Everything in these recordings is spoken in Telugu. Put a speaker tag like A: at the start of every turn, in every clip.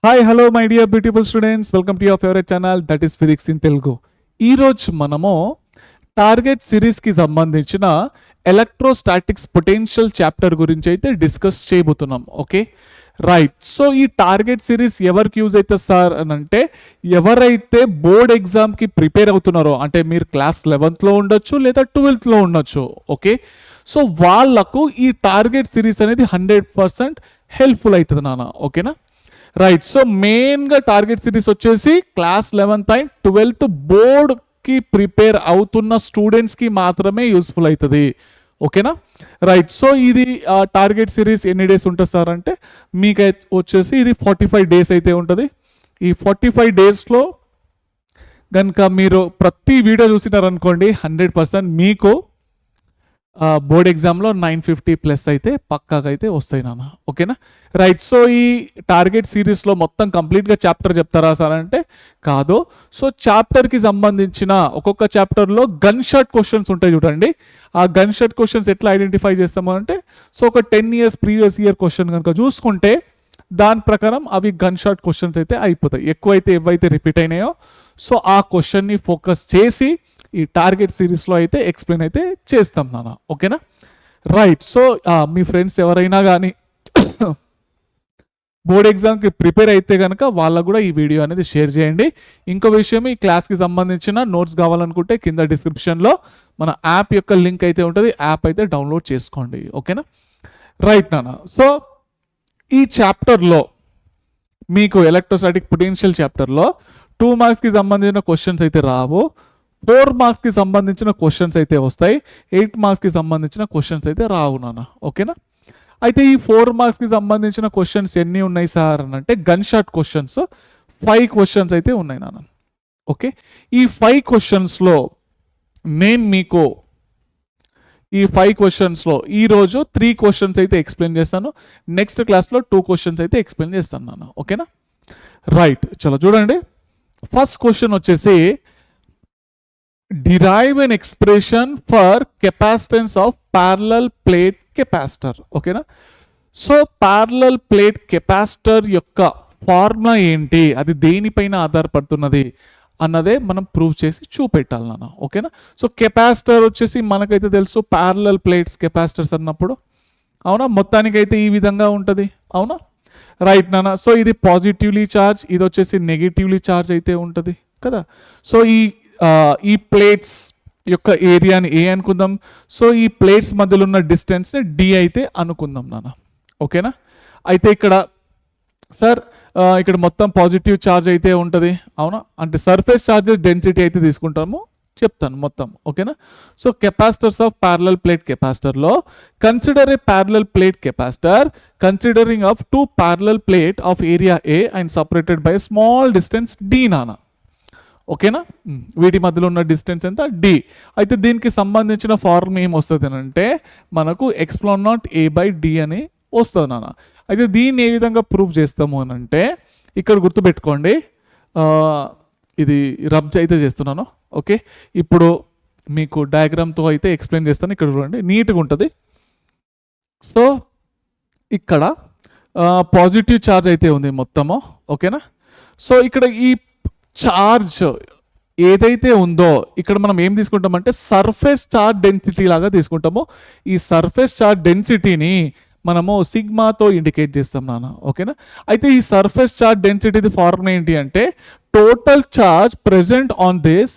A: Hi hello my dear beautiful students, welcome to your favourite channel that is physics in Telugu. ఈరోజు మనము టార్గెట్ సిరీస్కి సంబంధించిన ఎలక్ట్రోస్టాటిక్స్ పొటెన్షియల్ చాప్టర్ గురించి అయితే డిస్కస్ చేయబోతున్నాం. Okay right. సో ఈ టార్గెట్ సిరీస్ ఎవరికి యూజ్ అవుతుంది సార్ అని అంటే, ఎవరైతే బోర్డ్ ఎగ్జామ్కి ప్రిపేర్ అవుతున్నారో, అంటే మీరు క్లాస్ 11th ఉండొచ్చు లేదా 12th ఉండొచ్చు. ఓకే, సో వాళ్ళకు ఈ టార్గెట్ సిరీస్ అనేది 100% హెల్ప్ఫుల్ అవుతుంది నాన్న. ఓకేనా రైట్. సో మెయిన్గా టార్గెట్ సిరీస్ వచ్చేసి క్లాస్ 11th అండ్ 12th బోర్డ్కి ప్రిపేర్ అవుతున్న స్టూడెంట్స్కి మాత్రమే యూస్ఫుల్ అవుతుంది. ఓకేనా రైట్. సో ఇది టార్గెట్ సిరీస్ ఎన్ని డేస్ ఉంటుంది సార్ అంటే, మీకు వచ్చేసి ఇది 45 days అయితే ఉంటుంది. ఈ 45 daysలో కనుక మీరు ప్రతి వీడియో చూసినారనుకోండి, 100% మీకు బోర్డ్ ఎగ్జామ్లో 950+ అయితే పక్కాగా అయితే వస్తాయి నాన్న. ఓకేనా రైట్. సో ఈ టార్గెట్ సిరీస్లో మొత్తం కంప్లీట్గా చాప్టర్ చెప్తారా సార్ అంటే కాదు. సో చాప్టర్కి సంబంధించిన ఒక్కొక్క చాప్టర్లో గన్ షాట్ క్వశ్చన్స్ ఉంటాయి చూడండి. ఆ గన్ షాట్ క్వశ్చన్స్ ఎట్లా ఐడెంటిఫై చేస్తాము అంటే, సో ఒక 10 years ప్రీవియస్ ఇయర్ క్వశ్చన్ కనుక చూసుకుంటే దాని ప్రకారం అవి గన్ షాట్ క్వశ్చన్స్ అయితే అయిపోతాయి. ఎక్కువైతే ఏవైతే రిపీట్ అయినాయో సో ఆ క్వశ్చన్ని ఫోకస్ చేసి ఈ టార్గెట్ సిరీస్లో అయితే ఎక్స్ప్లెయిన్ అయితే చేస్తాం నాన్న. ఓకేనా రైట్. సో మీ ఫ్రెండ్స్ ఎవరైనా కానీ బోర్డ్ ఎగ్జామ్కి ప్రిపేర్ అయితే కనుక వాళ్ళకు కూడా ఈ వీడియో అనేది షేర్ చేయండి. ఇంకో విషయం, ఈ క్లాస్కి సంబంధించిన నోట్స్ కావాలనుకుంటే కింద డిస్క్రిప్షన్లో మన యాప్ యొక్క లింక్ అయితే ఉంటుంది, యాప్ అయితే డౌన్లోడ్ చేసుకోండి. ఓకేనా రైట్ నాన్న. సో ఈ చాప్టర్లో మీకు ఎలక్ట్రోస్టాటిక్ పొటెన్షియల్ చాప్టర్లో 2 marksకి సంబంధించిన క్వశ్చన్స్ అయితే రావు, 4 marksకి సంబంధించిన క్వశ్చన్స్ అయితే వస్తాయి, 8 marksకి సంబంధించిన క్వశ్చన్స్ అయితే రావు నాన్న. ఓకేనా అయితే ఈ 4 marksకి సంబంధించిన క్వశ్చన్స్ ఎన్ని ఉన్నాయి సార్ అని అంటే, గన్ షాట్ క్వశ్చన్స్ 5 questions అయితే ఉన్నాయి నాన్న. ఓకే, ఈ 5 questions-లో నేను మీకు ఈ 5 questions-లో ఈరోజు 3 questions అయితే ఎక్స్ప్లెయిన్ చేస్తాను, నెక్స్ట్ క్లాస్లో 2 questions అయితే ఎక్స్ప్లెయిన్ చేస్తాను నాన్న. ఓకేనా రైట్. చలో చూడండి, ఫస్ట్ క్వశ్చన్ వచ్చేసి derive an expression for capacitance of parallel plate capacitor. ఓకేనా సో parallel plate capacitor యొక్క ఫార్ములా ఏంటి, అది దేనిపైన ఆధారపడుతున్నది అన్నదే మనం ప్రూవ్ చేసి చూపెట్టాలి నాన్న. ఓకేనా సో కెపాసిటర్ వచ్చేసి మనకైతే తెలుసు, parallel plates కెపాసిటర్స్ అన్నప్పుడు అవునా, మొత్తానికైతే ఈ విధంగా ఉంటుంది. అవునా రైట్ నాన్న. సో ఇది పాజిటివ్లీ చార్జ్, ఇది వచ్చేసి నెగిటివ్లీ చార్జ్ అయితే ఉంటుంది కదా. సో ఈ ప్లేట్స్ యొక్క ఏరియాని ఏ అనుకుందాం, సో ఈ ప్లేట్స్ మధ్యలో ఉన్న డిస్టెన్స్ని డి అయితే అనుకుందాం నాన్న. ఓకేనా అయితే ఇక్కడ సార్ ఇక్కడ మొత్తం పాజిటివ్ ఛార్జ్ అయితే ఉంటుంది. అవునా, అంటే సర్ఫేస్ ఛార్జెస్ డెన్సిటీ అయితే తీసుకుంటాము, చెప్తాను మొత్తం. ఓకేనా so capacitors of parallel plate కెపాసిటర్లో consider a parallel plate capacitor considering of 2 parallel plate of area A and separated by small distance D నాన్న. ఓకేనా వీటి మధ్యలో ఉన్న డిస్టెన్స్ ఎంత, డి. అయితే దీనికి సంబంధించిన ఫార్మ్ ఏం వస్తుంది అని అంటే, మనకు ε0a/d అని వస్తుంది నాన్న. అయితే దీన్ని ఏ విధంగా ప్రూవ్ చేస్తాము అని అంటే, ఇక్కడ గుర్తుపెట్టుకోండి, ఇది రబ్ అయితే చేస్తున్నాను. ఓకే, ఇప్పుడు మీకు డయాగ్రామ్తో అయితే ఎక్స్ప్లెయిన్ చేస్తాను. ఇక్కడ చూడండి, నీట్గా ఉంటుంది. సో ఇక్కడ పాజిటివ్ ఛార్జ్ అయితే ఉంది మొత్తము. ఓకేనా సో ఇక్కడ ఈ ఛార్జ్ ఏదైతే ఉందో ఇక్కడ మనం ఏం తీసుకుంటామంటే సర్ఫేస్ ఛార్జ్ డెన్సిటీ లాగా తీసుకుంటాము. ఈ సర్ఫేస్ ఛార్జ్ డెన్సిటీని మనము సిగ్మాతో ఇండికేట్ చేస్తాం నాన్న. ఓకేనా అయితే ఈ సర్ఫేస్ ఛార్జ్ డెన్సిటీ ఫార్మ్ ఏంటి అంటే, total charge present on this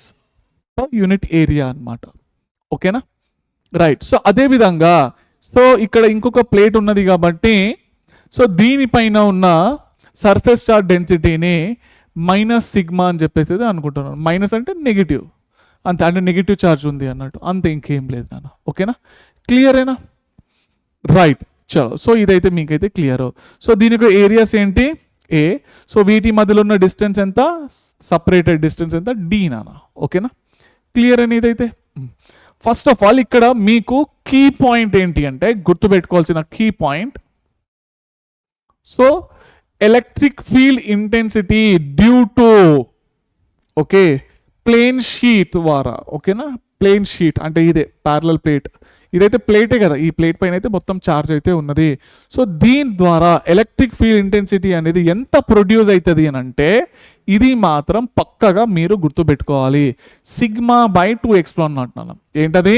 A: unit area అన్నమాట. ఓకేనా రైట్. సో అదేవిధంగా సో ఇక్కడ ఇంకొక ప్లేట్ ఉన్నది కాబట్టి, సో దీనిపైన ఉన్న సర్ఫేస్ ఛార్జ్ డెన్సిటీని మైనస్ సిగ్మా అని చెప్పేసి అనుకుంటున్నాను. మైనస్ అంటే నెగిటివ్, అంతే, అంటే నెగిటివ్ ఛార్జ్ ఉంది అన్నట్టు, అంతే, ఇంకేం లేదు నాన్న. ఓకేనా క్లియరేనా రైట్. చలో సో ఇదైతే మీకైతే క్లియర్. సో దీనికి ఏరియాస్ ఏంటి, ఏ. సో వీటి మధ్యలో ఉన్న డిస్టెన్స్ ఎంత, సపరేటెడ్ డిస్టెన్స్ ఎంత, డి నాన్న. ఓకేనా క్లియర్ అని ఇదైతే. ఫస్ట్ ఆఫ్ ఆల్ ఇక్కడ మీకు కీ పాయింట్ ఏంటి అంటే, గుర్తుపెట్టుకోవాల్సిన key point, so electric field intensity due to okay plane sheet ద్వారా. ఓకేనా ప్లేన్ షీట్ అంటే ఇదే ప్యారలల్ ప్లేట్, ఇదైతే ప్లేటే కదా, ఈ ప్లేట్ పైన అయితే మొత్తం ఛార్జ్ అయితే ఉన్నది. సో దీని ద్వారా ఎలక్ట్రిక్ ఫీల్డ్ ఇంటెన్సిటీ అనేది ఎంత ప్రొడ్యూస్ అవుతుంది అని అంటే ఇది మాత్రం పక్కగా మీరు గుర్తుపెట్టుకోవాలి, సిగ్మా బై 2 నాన్న. ఏంటది?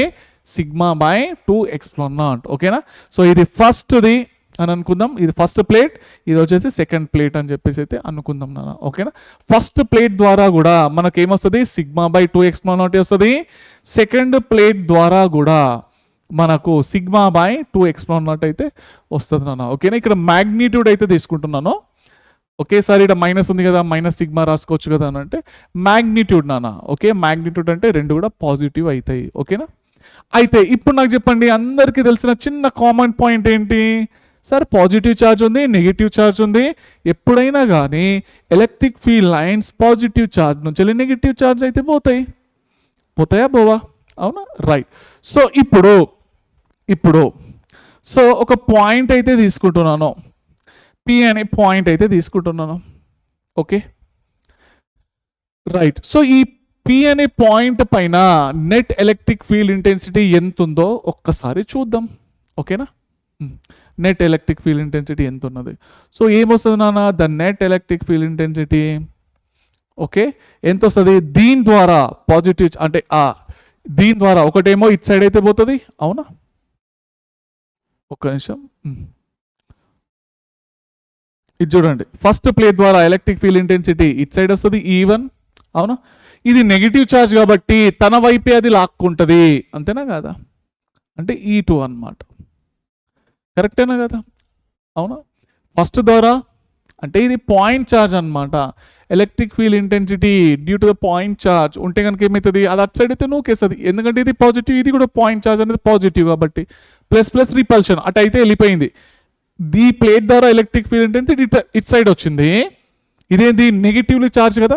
A: సిగ్మా బై 2 ఓకేనా. సో ఇది ఫస్ట్ది అని అనుకుందాం, ఇది ఫస్ట్ ప్లేట్, ఇది వచ్చేసి సెకండ్ ప్లేట్ అని చెప్పేసి అయితే అనుకుందాం నాన్న. ఓకేనా. ఫస్ట్ ప్లేట్ ద్వారా కూడా మనకి ఏమొస్తుంది? సిగ్మా బై 2 వస్తుంది. సెకండ్ ప్లేట్ ద్వారా కూడా మనకు సిగ్మా బై 2 అయితే వస్తుంది నాన్న. ఓకేనా. ఇక్కడ మ్యాగ్నిట్యూడ్ అయితే తీసుకుంటున్నాను. ఒకేసారి ఇక్కడ మైనస్ ఉంది కదా, మైనస్ సిగ్మా రాసుకోవచ్చు కదా అని అంటే మ్యాగ్నిట్యూడ్ నాన్న. ఓకే, మ్యాగ్నిట్యూడ్ అంటే రెండు కూడా పాజిటివ్ అవుతాయి. ఓకేనా. అయితే ఇప్పుడు నాకు చెప్పండి, అందరికీ తెలిసిన చిన్న కామన్ పాయింట్ ఏంటి సార్? పాజిటివ్ ఛార్జ్ ఉంది, నెగిటివ్ ఛార్జ్ ఉంది. ఎప్పుడైనా కానీ electric field lines positive charge నుంచి నెగిటివ్ ఛార్జ్ అయితే పోతాయా పోవా? అవునా, రైట్. సో ఇప్పుడు సో ఒక పాయింట్ అయితే తీసుకుంటున్నాను, పి అనే పాయింట్ అయితే తీసుకుంటున్నాను. Okay, right. సో ఈ పి అనే పాయింట్ పైన నెట్ ఎలక్ట్రిక్ ఫీల్డ్ ఇంటెన్సిటీ ఎంత ఉందో ఒక్కసారి చూద్దాం. ఓకేనా. నెట్ ఎలక్ట్రిక్ ఫీల్డ్ ఇంటెన్సిటీ ఎంత ఉన్నది? సో ఏమొస్తుంది నాన్న? The net electric field intensity okay ఎంత వస్తుంది? దీని ద్వారా పాజిటివ్ అంటే దీని ద్వారా ఒకటేమో ఇట్ సైడ్ అయితే పోతుంది. అవునా, ఒక్క నిమిషం. ఇది చూడండి, ఫస్ట్ ప్లేట్ ద్వారా electric field intensity it side వస్తుంది E1. అవునా, ఇది నెగిటివ్ ఛార్జ్ కాబట్టి తన వైపే అది లాక్కుంటుంది. అంతేనా కదా? అంటే E2 అన్నమాట. కరెక్టేనా కదా? అవునా. ఫస్ట్ ద్వారా అంటే ఇది పాయింట్ ఛార్జ్ అనమాట. Electric field intensity due to the point charge ఉంటే కనుక ఏమవుతుంది? అది అట్ సైడ్ అయితే నూకేస్తుంది, ఎందుకంటే ఇది పాజిటివ్, ఇది కూడా పాయింట్ ఛార్జ్ అనేది పాజిటివ్ కాబట్టి. ప్లస్ ప్లస్ రిపల్షన్ అటు అయితే వెళ్ళిపోయింది. ఈ ప్లేట్ ద్వారా electric field intensity it side వచ్చింది. ఇదేంది? నెగిటివ్లీ ఛార్జ్ కదా,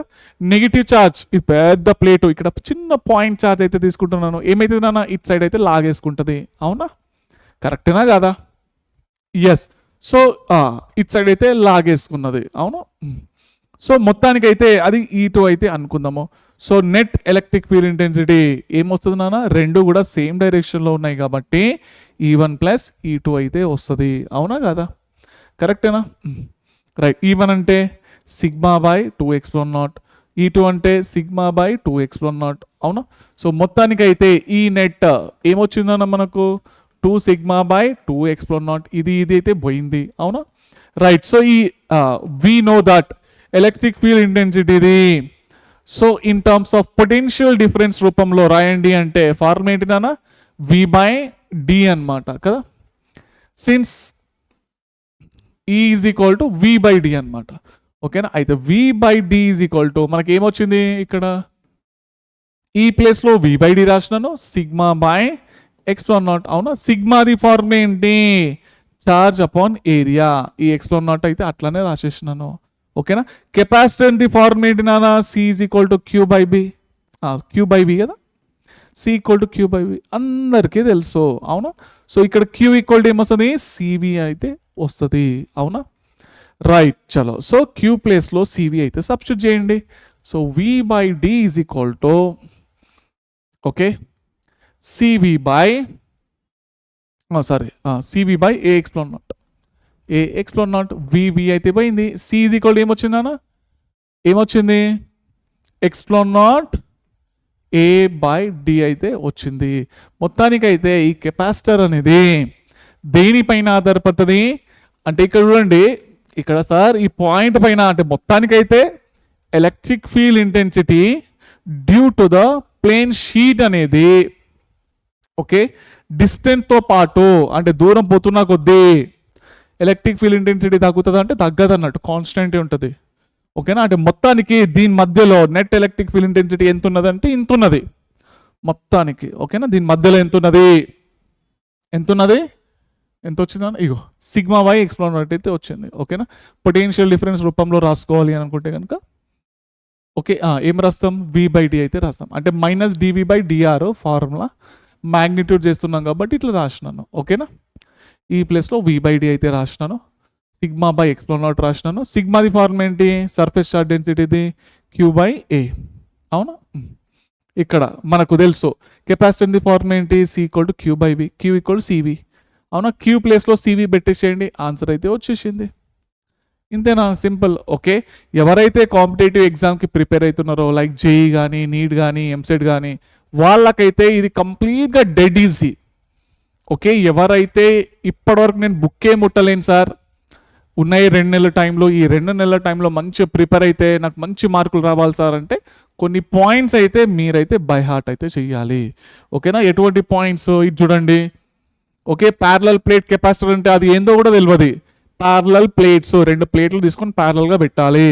A: నెగిటివ్ ఛార్జ్. ఇది పెద్ద ప్లేటు, ఇక్కడ చిన్న పాయింట్ ఛార్జ్ అయితే తీసుకుంటున్నాను. ఏమైతుంది నాన్న? ఇట్ సైడ్ అయితే లాగేసుకుంటుంది. అవునా, కరెక్టేనా కాదా? ఎస్. సో ఇట్ సైడ్ అయితే లాగేసుకున్నది. అవును. సో మొత్తానికైతే అది E2 అయితే అనుకుందాము. So net electric field intensity ఏమొస్తుంది నాన్న? రెండు కూడా సేమ్ డైరెక్షన్లో ఉన్నాయి కాబట్టి E1 ప్లస్ E2 అయితే వస్తుంది. అవునా కదా? కరెక్టేనా? రైట్. E1 అంటే సిగ్మా బై 2 E2 అంటే సిగ్మా బై 2 అవునా. సో మొత్తానికైతే ఈ నెట్ ఏమొచ్చిందన్న మనకు 2 సిగ్మా బై 2 ఇది అయితే పోయింది. అవునా, రైట్. సో ఈ we know that electric field ఇంటెన్సిటీది so in terms of potential difference రూపంలో రాయండి అంటే ఫార్ములా ఏంటి నాన్న? V బై డి అనమాట కదా. Since E is equal to V by D అనమాట. ఓకేనా. అయితే V by D is equal to మనకి ఏమొచ్చింది ఇక్కడ? ఈ ప్లేస్లో V బై డి రాసినాను, సిగ్మా బై x0. అవునా. సిగ్మాది ఫార్మ్ ఏంటి? Charge upon area. ఈ x0 అయితే అట్లానే రాసేసినాను. ఓకేనా. కెపాసిటర్ ది ఫార్మ్ ఏంటి నాన్న? C is equal to Q by B, Q by V కదా. C equal to Q by V అందరికీ తెలుసు. అవునా. సో ఇక్కడ Q ఈక్వల్ టు ఏమొస్తుంది? CV అయితే వస్తుంది. అవునా, రైట్. చలో, సో Q ప్లేస్లో CV అయితే సబ్స్టిట్యూట్ చేయండి. So V by D is equal to okay CV by CV by AX0 VV అయితే పోయింది. C ఇది ఈక్వల్ ఏమొచ్చింది అన్న? ఏమొచ్చింది? x0 A బై D అయితే వచ్చింది. మొత్తానికైతే ఈ కెపాసిటర్ అనేది దేనిపైన ఆధారపడుతుంది అంటే ఇక్కడ చూడండి, ఇక్కడ సార్ ఈ పాయింట్ పైన అంటే మొత్తానికైతే electric field intensity due to the plane sheet అనేది ఓకే డిస్టెన్స్తో పాటు అంటే దూరం పోతున్నా కొద్దీ ఎలక్ట్రిక్ ఫీల్డ్ ఇంటెన్సిటీ తగ్గుతుంది అంటే తగ్గదు అన్నట్టు, కాన్స్టెంట్ ఉంటుంది. ఓకేనా. అంటే మొత్తానికి దీని మధ్యలో నెట్ ఎలక్ట్రిక్ ఫీల్డ్ ఇంటెన్సిటీ ఎంత ఉన్నది అంటే ఇంత ఉన్నది మొత్తానికి. ఓకేనా. దీని మధ్యలో ఎంత ఉన్నది? ఎంత వచ్చిందని ఇగో సిగ్మా బై x0 అయితే వచ్చింది. ఓకేనా. పొటెన్షియల్ డిఫరెన్స్ రూపంలో రాసుకోవాలి అని అనుకుంటే కనుక ఓకే ఏం రాస్తాం? V బై డి అయితే రాస్తాం. అంటే minus dV by dr formula magnitude చేస్తున్నాం కాబట్టి ఇట్లా రాసినాను. ఓకేనా. ఈ ప్లేస్లో V బై డి అయితే రాసినాను, సిగ్మా బై x0 రాసినాను. సిగ్మాది ఫార్మ్ ఏంటి? సర్ఫేస్ చార్జ్ డెన్సిటీది Q బై A. అవునా, ఇక్కడ మనకు తెలుసు కెపాసిటర్ ఫార్ములా ఏంటి, C=Q/V, Q=CV. అవునా, Q ప్లేస్లో CV పెట్టేసేయండి, ఆన్సర్ అయితే వచ్చేసింది. ఇంతేనా, సింపుల్. ఓకే, ఎవరైతే కాంపిటేటివ్ ఎగ్జామ్కి ప్రిపేర్ అవుతున్నారో లైక్ జేఈ కానీ, నీట్ కానీ, ఎంసెట్ కానీ, వాళ్ళకైతే ఇది కంప్లీట్గా డెడ్ ఈజీ. ఓకే, ఎవరైతే ఇప్పటివరకు నేను బుక్కే ముట్టలేను సార్, ఉన్నాయి 2 నెలల టైంలో, ఈ 2 నెలల టైంలో మంచిగా ప్రిపేర్ అయితే నాకు మంచి మార్కులు రావాలి సార్ అంటే కొన్ని పాయింట్స్ అయితే మీరైతే బై హార్ట్ అయితే చెయ్యాలి. ఓకేనా, ఎటువంటి పాయింట్స్ ఇది చూడండి. ఓకే, ప్యారలల్ ప్లేట్ కెపాసిటర్ అంటే అది ఏందో కూడా తెలియదు. ప్యారలల్ ప్లేట్స్, 2 ప్లేట్లు తీసుకొని ప్యారలల్గా పెట్టాలి.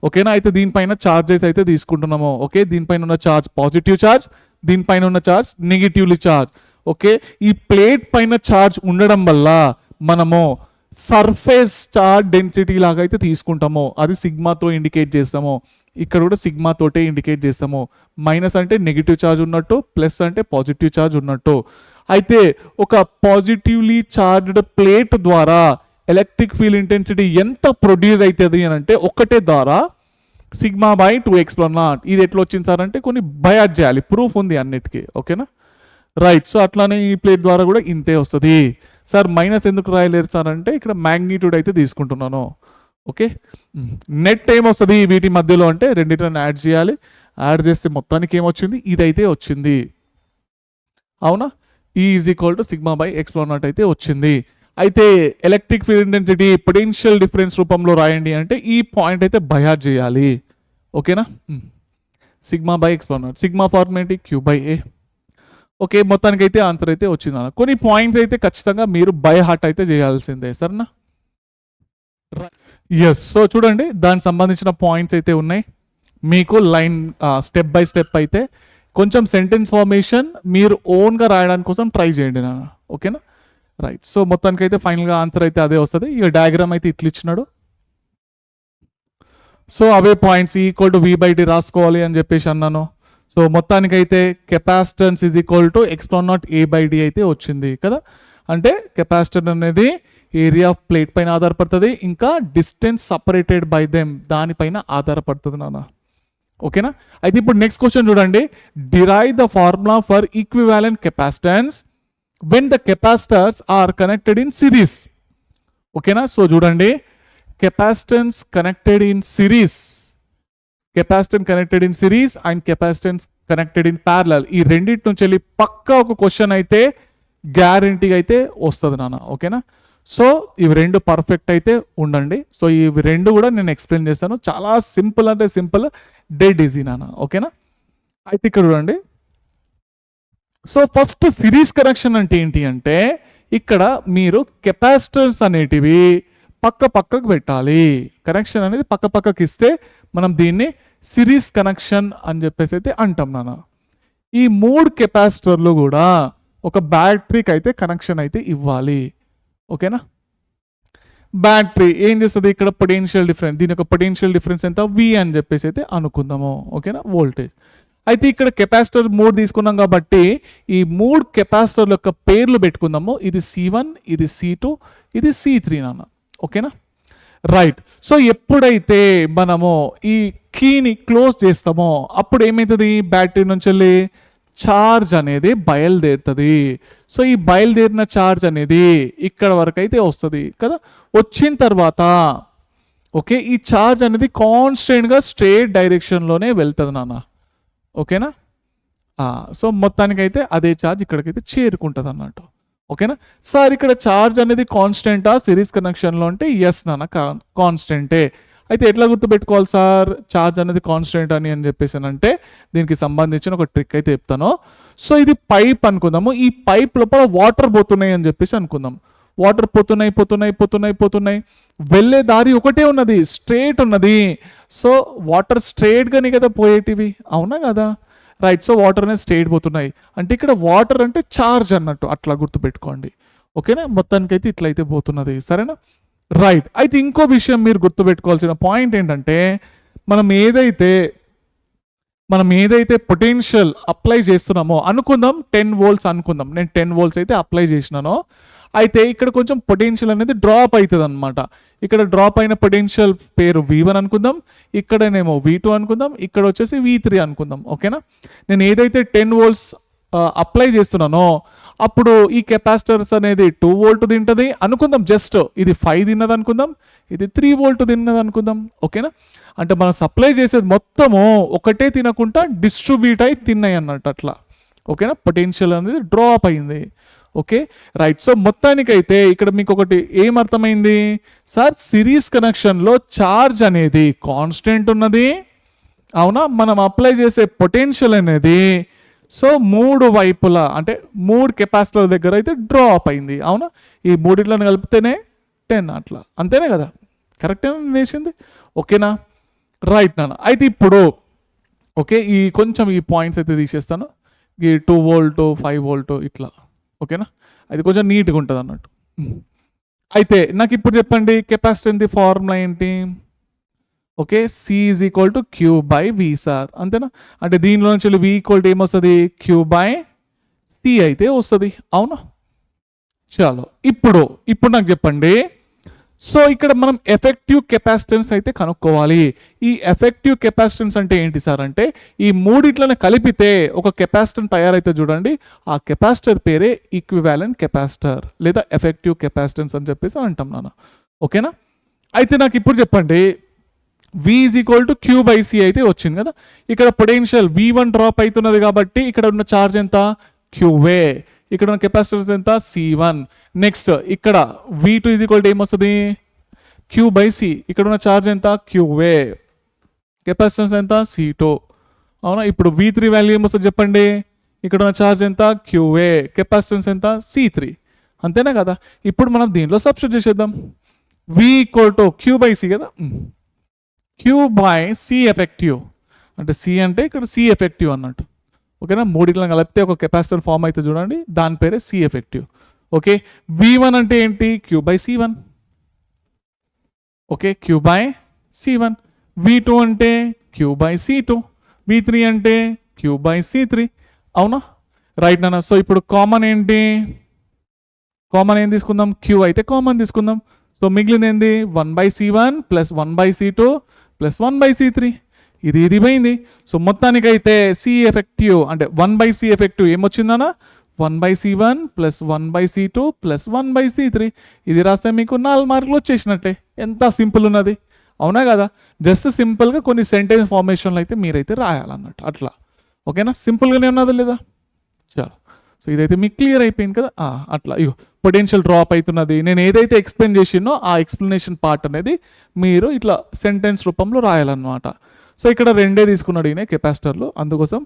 A: ఓకేనా, అయితే దీనిపైన చార్జెస్ అయితే తీసుకుంటున్నాము. ఓకే, దీనిపైన ఉన్న చార్జ్ పాజిటివ్ చార్జ్, దీనిపైన ఉన్న చార్జ్ నెగిటివ్లీ చార్జ్. ఓకే, ఈ ప్లేట్ పైన చార్జ్ ఉండడం వల్ల మనము సర్ఫేస్ చార్జ్ డెన్సిటీ లాగా అయితే తీసుకుంటాము, అది సిగ్మాతో ఇండికేట్ చేస్తాము. ఇక్కడ కూడా సిగ్మా తోటే ఇండికేట్ చేస్తాము. మైనస్ అంటే నెగిటివ్ చార్జ్ ఉన్నట్టు, ప్లస్ అంటే పాజిటివ్ చార్జ్ ఉన్నట్టు. అయితే ఒక పాజిటివ్లీ చార్జ్డ్ ప్లేట్ ద్వారా ఎలక్ట్రిక్ ఫీల్డ్ ఇంటెన్సిటీ ఎంత ప్రొడ్యూస్ అవుతుంది అని అంటే ఒకటే ద్వారా σ/2ε0. ఇది ఎట్లా వచ్చింది సార్ అంటే కొన్ని బయాస్ చేయాలి, ప్రూఫ్ ఉంది అన్నిటికీ. ఓకేనా, రైట్. సో అట్లానే ఈ ప్లేట్ ద్వారా కూడా ఇంతే వస్తుంది. సార్ మైనస్ ఎందుకు రాయలేరు సార్ అంటే ఇక్కడ మ్యాగ్నిట్యూడ్ అయితే తీసుకుంటున్నాను. ఓకే, నెట్ ఏమొస్తుంది వీటి మధ్యలో అంటే రెండింటిని యాడ్ చేయాలి. యాడ్ చేస్తే మొత్తానికి ఏమొచ్చింది, ఇదైతే వచ్చింది. అవునా, E=σ/ε0 అయితే వచ్చింది. అయితే electric field intensity potential difference రూపంలో రాయండి అంటే ఈ పాయింట్ అయితే బయాట్ చేయాలి. ఓకేనా, σ/ε0, సిగ్మా ఫార్ములా ఏంటి, Q/A. ఓకే, మొత్తానికి అయితే ఆన్సర్ అయితే వచ్చింది. కొన్ని పాయింట్స్ అయితే ఖచ్చితంగా మీరు బై హార్ట్ అయితే చేయాల్సిందే, సరేనా. ఎస్, సో చూడండి దానికి సంబంధించిన పాయింట్స్ అయితే ఉన్నాయి మీకు. లైన్ స్టెప్ బై స్టెప్ అయితే కొంచెం సెంటెన్స్ ఫార్మేషన్ మీరు ఓన్గా రాయడానికి కోసం ట్రై చేయండి నాన్న. ఓకేనా, రైట్. సో మొత్తానికి అయితే ఫైనల్గా ఆన్సర్ అయితే అదే వస్తుంది. ఇక డయాగ్రామ్ అయితే ఇట్లా ఇచ్చినాడు. సో అవే పాయింట్స్ E=V/D రాసుకోవాలి అని చెప్పేసి అన్నాను. సో మొత్తానికైతే కెపాసిటెన్స్ €E=ε0A/D అయితే వచ్చింది కదా. అంటే కెపాసిటర్ అనేది ఏరియా ఆఫ్ ప్లేట్ పైన ఆధారపడుతుంది, ఇంకా డిస్టెన్స్ సపరేటెడ్ బై దెమ్ దానిపైన ఆధారపడుతుంది నాన్న. ఓకేనా, అయితే ఇప్పుడు నెక్స్ట్ క్వశ్చన్ చూడండి. Derive the formula for equivalent capacitance when the capacitors are connected in series. ఓకేనా, సో చూడండి capacitance connected in series, capacitance connected in series and capacitance connected in parallel, ఈ రెండింటి నుంచి వెళ్ళి పక్కా ఒక క్వశ్చన్ అయితే గ్యారంటీగా అయితే వస్తుంది నాన్న. ఓకేనా, సో ఇవి రెండు పర్ఫెక్ట్ అయితే ఉండండి. సో ఇవి రెండు కూడా నేను ఎక్స్ప్లెయిన్ చేస్తాను. చాలా సింపుల్ అంటే సింపుల్, డెడ్ ఈజీ నాన్న. ఓకేనా, అయితే ఇక్కడ చూడండి. సో ఫస్ట్ సిరీస్ కనెక్షన్ అంటే ఏంటి అంటే ఇక్కడ మీరు కెపాసిటర్స్ అనేటివి పక్కకు పెట్టాలి. కనెక్షన్ అనేది పక్కకి ఇస్తే మనం దీన్ని సిరీస్ కనెక్షన్ అని చెప్పేసి అయితే అంటాం నాన్న. ఈ 3 కెపాసిటర్లు కూడా ఒక బ్యాటరీకి అయితే కనెక్షన్ అయితే ఇవ్వాలి. ఓకేనా, బ్యాటరీ ఏం చేస్తుంది, ఇక్కడ పొటెన్షియల్ డిఫరెన్స్, దీని యొక్క పొటెన్షియల్ డిఫరెన్స్ ఎంత V అని చెప్పేసి అయితే అనుకుందాము. ఓకేనా, వోల్టేజ్. అయితే ఇక్కడ కెపాసిటర్ 3 తీసుకున్నాం కాబట్టి ఈ 3 కెపాసిటర్ల యొక్క పేర్లు పెట్టుకుందాము. ఇది C1, ఇది C2, ఇది C3 నాన్న. ఓకేనా, రైట్. సో ఎప్పుడైతే మనము ఈ కీని క్లోజ్ చేస్తామో అప్పుడు ఏమవుతుంది, బ్యాటరీ నుంచి వెళ్ళి ఛార్జ్ అనేది బయలుదేరుతుంది. సో ఈ బయలుదేరిన ఛార్జ్ అనేది ఇక్కడ వరకు అయితే వస్తుంది కదా. వచ్చిన తర్వాత ఓకే, ఈ ఛార్జ్ అనేది కాన్స్టెంట్గా స్ట్రేట్ డైరెక్షన్లోనే వెళ్తుంది నాన్న. ఓకేనా, సో మొత్తానికైతే అదే ఛార్జ్ ఇక్కడికైతే చేరుకుంటుంది అన్నట్టు. ఓకేనా సార్, ఇక్కడ ఛార్జ్ అనేది కాన్స్టెంటా సిరీస్ కనెక్షన్లో అంటే ఎస్ నాన్న, కాన్స్టెంటే. అయితే ఎట్లా గుర్తుపెట్టుకోవాలి సార్ ఛార్జ్ అనేది కాన్స్టెంట్ అని చెప్పేసి అంటే దీనికి సంబంధించిన ఒక ట్రిక్ అయితే చెప్తాను. సో ఇది పైప్ అనుకుందాము. ఈ పైప్ లోపల వాటర్ పోతున్నాయి అని చెప్పేసి అనుకుందాం. వాటర్ పోతున్నాయి, వెళ్ళే దారి ఒకటే ఉన్నది, స్ట్రేట్ ఉన్నది. సో వాటర్ స్ట్రేట్గానే కదా పోయేటివి, అవునా కదా, రైట్. సో వాటర్ అనేది స్ట్రేట్ పోతున్నాయి అంటే ఇక్కడ వాటర్ అంటే ఛార్జ్ అన్నట్టు, అట్లా గుర్తుపెట్టుకోండి. ఓకేనా, మొత్తానికైతే ఇట్లయితే పోతున్నది, సరేనా, రైట్. అయితే ఇంకో విషయం మీరు గుర్తుపెట్టుకోవాల్సిన పాయింట్ ఏంటంటే మనం ఏదైతే పొటెన్షియల్ అప్లై చేస్తున్నామో అనుకుందాం 10 volts అనుకుందాం, నేను 10 volts అయితే అప్లై చేసినానో. అయితే ఇక్కడ కొంచెం పొటెన్షియల్ అనేది డ్రాప్ అవుతుంది అనమాట. ఇక్కడ డ్రాప్ అయిన పొటెన్షియల్ పేరు V1 అనుకుందాం, ఇక్కడనేమో V2 అనుకుందాం, ఇక్కడ వచ్చేసి V3 అనుకుందాం. ఓకేనా, నేను ఏదైతే 10 volts అప్లై చేస్తున్నానో అప్పుడు ఈ కెపాసిటర్స్ అనేది 2 volt తింటుంది అనుకుందాం. జస్ట్ ఇది 5 తిన్నది అనుకుందాం, ఇది 3 volt తిన్నది అనుకుందాం. ఓకేనా, అంటే మనం సప్లై చేసేది మొత్తము ఒకటే తినకుండా డిస్ట్రిబ్యూట్ అయి తిన్నాయి అన్నట్టు అట్లా. ఓకేనా, పొటెన్షియల్ అనేది డ్రాప్ అయింది. Okay right. సో మొత్తానికైతే ఇక్కడ మీకు ఒకటి ఏం అర్థమైంది సార్, సిరీస్ కనెక్షన్లో ఛార్జ్ అనేది కాన్స్టెంట్ ఉన్నది, అవునా, మనం అప్లై చేసే పొటెన్షియల్ అనేది సో 3 వైపులా అంటే 3 కెపాసిటర్ల దగ్గర అయితే డ్రాప్ అయింది, అవునా. ఈ మూడిట్లను కలిపితేనే 10 అట్లా, అంతేనే కదా, కరెక్టే నేసింది. ఓకేనా రైట్ నాన్న. అయితే ఇప్పుడు ఓకే ఈ కొంచెం ఈ పాయింట్స్ అయితే తీసేస్తాను, ఈ 2 volt 5 volt ఇట్లా. ఓకేనా, అది కొంచెం నీట్గా ఉంటుంది అన్నట్టు. అయితే నాకు ఇప్పుడు చెప్పండి కెపాసిటెన్స్ ఫార్ములా ఏంటి? Okay, C is equal to Q by V sir, అంతేనా. అంటే దీనిలో నుంచి V ఈక్వల్ టు ఏమొస్తుంది, Q బై C అయితే వస్తుంది, అవునా. చలో ఇప్పుడు నాకు చెప్పండి, సో ఇక్కడ మనం ఎఫెక్టివ్ కెపాసిటెన్స్ అయితే కనుక్కోవాలి. ఈ ఎఫెక్టివ్ కెపాసిటెన్స్ అంటే ఏంటి సార్ అంటే ఈ మూడిట్లను కలిపితే ఒక కెపాసిటర్ తయారైతే చూడండి, ఆ కెపాసిటర్ పేరే ఈక్వివాలెంట్ కెపాసిటర్ లేదా ఎఫెక్టివ్ కెపాసిటెన్స్ అని చెప్పేసి అంటాం నాన్న. ఓకేనా, అయితే నాకు ఇప్పుడు చెప్పండి V is equal to Q by C అయితే వచ్చింది కదా. ఇక్కడ పొటెన్షియల్ V1 డ్రాప్ అవుతున్నది కాబట్టి ఇక్కడ ఉన్న ఛార్జ్ ఎంత, QA. ఇక్కడ ఉన్న కెపాసిటెన్స్ ఎంత, C1. నెక్స్ట్ ఇక్కడ V2 ఈజ్ ఈక్వల్ టు ఏమొస్తుంది, Q బై C. ఇక్కడ ఉన్న ఛార్జ్ ఎంత, QA. కెపాసిటెన్స్ ఎంత, C2, అవునా. ఇప్పుడు V3 వాల్యూ ఏమొస్తుంది చెప్పండి, ఇక్కడ ఉన్న ఛార్జ్ ఎంత, QA. కెపాసిటెన్స్ ఎంత, C3. అంతేనా కదా. ఇప్పుడు మనం దీనిలో సబ్స్టిట్యూట్ చేసేద్దాం. V equal to Q by C కదా, Q బై C ఎఫెక్టివ్ అంటే C అంటే ఇక్కడ C ఎఫెక్టివ్ అన్నట్టు. ఓకేనా, మూడిట్లను కలిపితే ఒక కెపాసిటర్ ఫామ్ అయితే చూడండి, దాని పేరే C ఎఫెక్టివ్. ఓకే, V1 అంటే ఏంటి, Q by C1. Okay, Q by C1. V2 అంటే Q బై C2. V3 అంటే Q బై C3, అవునా. రైట్ నాన్న. సో ఇప్పుడు కామన్ ఏంటి, కామన్ ఏం తీసుకుందాం, Q అయితే కామన్ తీసుకుందాం. సో మిగిలింది ఏంది, 1 by C1 plus 1 by C2 plus 1 by C3. ఇది పోయింది. సో మొత్తానికైతే C ఎఫెక్టివ్ అంటే 1 బై C ఎఫెక్టివ్ ఏమొచ్చిందన్నా, 1 by C1 plus 1 by C2 plus 1 by C3. ఇది రాస్తే మీకు 4 మార్కులు వచ్చేసినట్టే. ఎంత సింపుల్ ఉన్నది, అవునా కదా. జస్ట్ సింపుల్గా కొన్ని సెంటెన్స్ ఫార్మేషన్లు అయితే మీరైతే రాయాలన్నట్టు అట్లా. ఓకేనా, సింపుల్గానే ఉన్నది లేదా. చాలు, సో ఇదైతే మీకు క్లియర్ అయిపోయింది కదా. అట్లా ఇగో పొటెన్షియల్ డ్రాప్ అవుతున్నది, నేను ఏదైతే ఎక్స్ప్లెయిన్ చేసినో ఆ ఎక్స్ప్లెనేషన్ పార్ట్ అనేది మీరు ఇట్లా సెంటెన్స్ రూపంలో రాయాలన్నమాట. సో ఇక్కడ 2 తీసుకున్నాడు ఈయన కెపాసిటర్లు, అందుకోసం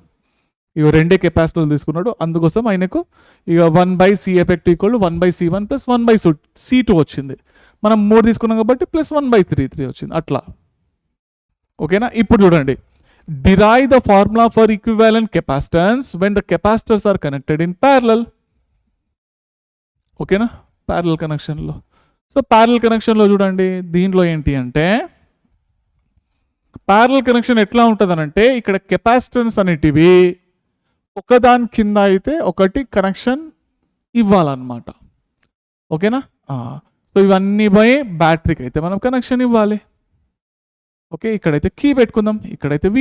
A: ఇక 2 కెపాసిటర్లు తీసుకున్నాడు, అందుకోసం ఆయనకు ఇక 1 by C effect equal 1 by C1 plus 1 by C2 వచ్చింది. మనం 3 తీసుకున్నాం కాబట్టి ప్లస్ 1 బై 3 వచ్చింది అట్లా. ఓకేనా, ఇప్పుడు చూడండి, derive the formula for equivalent capacitance when the capacitors are connected in parallel. ఓకేనా, ప్యారలల్ కనెక్షన్లో. సో ప్యారలల్ కనెక్షన్లో చూడండి, దీనిలో ఏంటి అంటే ప్యారలల్ కనెక్షన్ ఎట్లా ఉంటుందనంటే ఇక్కడ కెపాసిటెన్స్ అనేటివి ఒకదాని కింద అయితే ఒకటి కనెక్షన్ ఇవ్వాలన్నమాట. ఓకేనా, సో ఇవన్నీ పోయి బ్యాటరీకి అయితే మనం కనెక్షన్ ఇవ్వాలి. ఓకే, ఇక్కడైతే కీ పెట్టుకుందాం, ఇక్కడైతే V.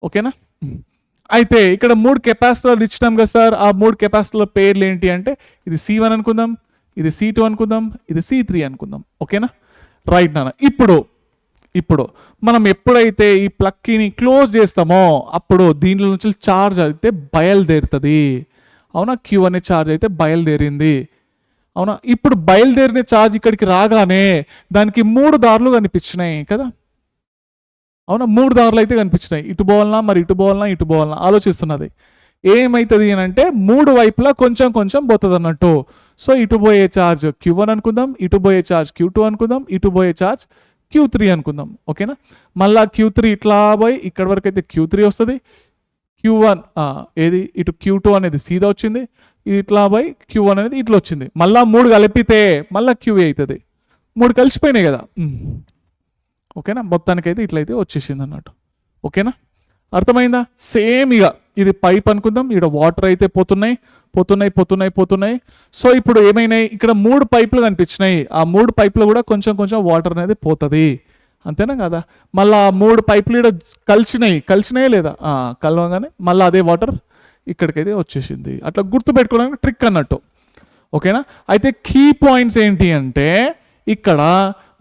A: ఓకేనా, అయితే ఇక్కడ 3 కెపాసిటర్లు ఇచ్చినాం కదా సార్, ఆ 3 కెపాసిటర్ల పేర్లు ఏంటి అంటే ఇది C1 అనుకుందాం, ఇది C2 అనుకుందాం, ఇది C3 అనుకుందాం. ఓకేనా రైట్ నాన్న. ఇప్పుడు మనం ఎప్పుడైతే ఈ ప్లగ్ని క్లోజ్ చేస్తామో అప్పుడు దీనిలో నుంచి ఛార్జ్ అయితే బయలుదేరుతుంది, అవునా. Q అనే ఛార్జ్ అయితే బయలుదేరింది, అవునా. ఇప్పుడు బయలుదేరిన ఛార్జ్ ఇక్కడికి రాగానే దానికి 3 దారులు కనిపించినాయి కదా, అవునా. 3 దారులు అయితే కనిపించినాయి, ఇటు పోవాలన్నా మరి ఇటు పోవాలన్నా ఆలోచిస్తున్నది. ఏమవుతుంది అని అంటే 3 వైపులా కొంచెం పోతుంది అన్నట్టు. సో ఇటు పోయే ఛార్జ్ Q1 అనుకుందాం, ఇటు పోయే ఛార్జ్ Q2 అనుకుందాం, ఇటు పోయే ఛార్జ్ Q3 అనుకుందాం. ఓకేనా, మళ్ళా Q3 ఇట్లా పోయి ఇక్కడ వరకు అయితే Q3 వస్తుంది, Q1 ఏది ఇటు Q2 అనేది సీదా వచ్చింది, ఇది ఇట్లా పోయి Q1 అనేది ఇట్లా వచ్చింది. మళ్ళా 3 కలిపితే మళ్ళీ QA అవుతుంది, 3 కలిసిపోయినాయి కదా. ఓకేనా, మొత్తానికైతే ఇట్లయితే వచ్చేసింది అన్నట్టు. ఓకేనా, అర్థమైందా. సేమ్ ఇక ఇది పైప్ అనుకుందాం, ఇక్కడ వాటర్ అయితే పోతున్నాయి పోతున్నాయి పోతున్నాయి పోతున్నాయి. సో ఇప్పుడు ఏమైనాయి, ఇక్కడ 3 పైపులు కనిపించినాయి. ఆ 3 పైపులు కూడా కొంచెం కొంచెం వాటర్ అనేది పోతుంది, అంతేనా కదా. మళ్ళీ ఆ 3 పైపులు ఇక్కడ కలిసినాయి లేదా, కలవగానే మళ్ళీ అదే వాటర్ ఇక్కడికైతే వచ్చేసింది. అట్లా గుర్తుపెట్టుకోవడానికి ట్రిక్ అన్నట్టు, ఓకేనా. అయితే కీ పాయింట్స్ ఏంటి అంటే, ఇక్కడ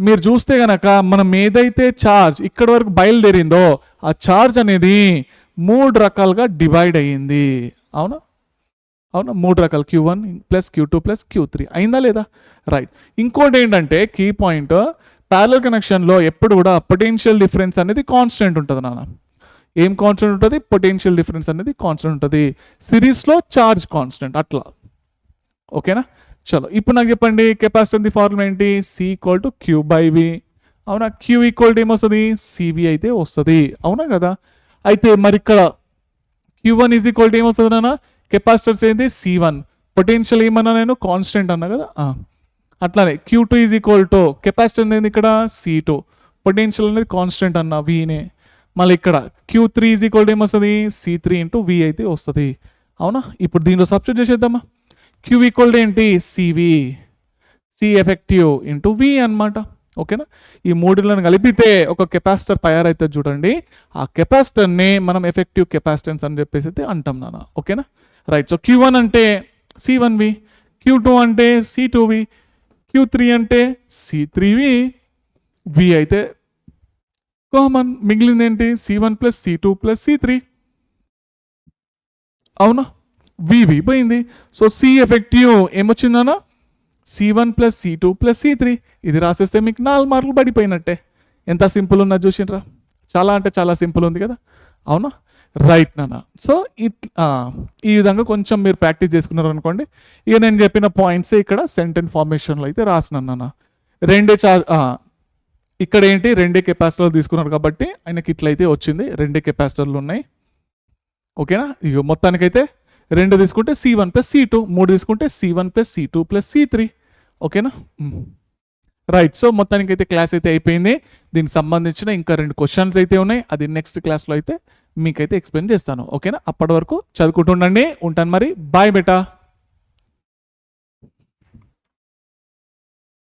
A: మీరు చూస్తే గనక మనం ఏదైతే ఛార్జ్ ఇక్కడ వరకు బయలుదేరిందో ఆ ఛార్జ్ అనేది 3 రకాలుగా డివైడ్ అయ్యింది. అవునా, 3 రకాలు, Q1 plus Q2 plus Q3 అయిందా లేదా, రైట్. ఇంకోటి ఏంటంటే కీ పాయింట్, ప్యారలల్ కనెక్షన్లో ఎప్పుడు కూడా పొటెన్షియల్ డిఫరెన్స్ అనేది కాన్స్టెంట్ ఉంటుంది నాన్న. ఏం కాన్స్టెంట్ ఉంటుంది, పొటెన్షియల్ డిఫరెన్స్ అనేది కాన్స్టెంట్ ఉంటుంది. సిరీస్లో ఛార్జ్ కాన్స్టెంట్ అట్లా, ఓకేనా. చలో ఇప్పుడు నాకు చెప్పండి, కెపాసిటర్ ఫార్ములా ఏంటి, C=Q/V. అవునా, Q ఈక్వల్ ఏమొస్తుంది, CV అయితే వస్తుంది, అవునా కదా. అయితే మరి ఇక్కడ Q1 ఏమొస్తుంది నాన్న, కెపాసిటర్స్ ఏంటి C1, పొటెన్షియల్ ఏమన్నా నేను కాన్స్టెంట్ అన్నా కదా. అట్లానే Q2 కెపాసిటర్ అనేది ఇక్కడ C2, పొటెన్షియల్ అనేది కాన్స్టెంట్ అన్న Vనే. మళ్ళీ ఇక్కడ Q3 ఏమొస్తుంది, C3 × V అయితే వస్తుంది, అవునా. ఇప్పుడు దీంట్లో సబ్స్టిట్యూట్ చేసేద్దామా. Q ఏంటి, CV, C ఎఫెక్టివ్ × V అనమాట, ఓకేనా. ఈ మూడులను కలిపితే ఒక కెపాసిటర్ తయారైతే చూడండి, ఆ కెపాసిటర్ని మనం ఎఫెక్టివ్ కెపాసిటెన్స్ అని చెప్పేసి అయితే అంటాం నాన్న, ఓకేనా, రైట్. సో Q1 అంటే C1V, Q2 అంటే C2V, Q3 అంటే C3V, V అయితే కామన్, మిగిలింది ఏంటి, C1 + C2 + C3, అవునా. VV పోయింది. సో C ఎఫెక్టివ్ ఏమొచ్చిందన్నా, C1 + C2 + C3. ఇది రాసేస్తే మీకు 4 మార్కులు పడిపోయినట్టే. ఎంత సింపుల్ ఉన్నది చూసిండ్రా, చాలా అంటే చాలా సింపుల్ ఉంది కదా, అవునా, రైట్ నాన్న. సో ఈ విధంగా కొంచెం మీరు ప్రాక్టీస్ చేసుకున్నారు అనుకోండి, ఇక నేను చెప్పిన పాయింట్స్ ఇక్కడ సెంటెన్స్ ఫార్మేషన్లో అయితే రాసినాను నాన్న. ఇక్కడ ఏంటి, 2 కెపాసిటర్లు తీసుకున్నారు కాబట్టి ఆయనకి ఇట్లయితే వచ్చింది, 2 కెపాసిటర్లు ఉన్నాయి, ఓకేనా. ఇక మొత్తానికైతే 2 తీసుకుంటే C1 + C2, 3 తీసుకుంటే C1 + C2 + C3, ఓకేనా, రైట్. సో మొత్తానికి అయితే క్లాస్ అయితే అయిపోయింది. దీనికి సంబంధించిన ఇంకా 2 క్వశ్చన్స్ అయితే ఉన్నాయి, అది నెక్స్ట్ క్లాస్లో అయితే మీకైతే ఎక్స్ప్లెయిన్ చేస్తాను, ఓకేనా. అప్పటి వరకు చదువుకుంటుండండి, ఉంటాను మరి, బాయ్ బేటా.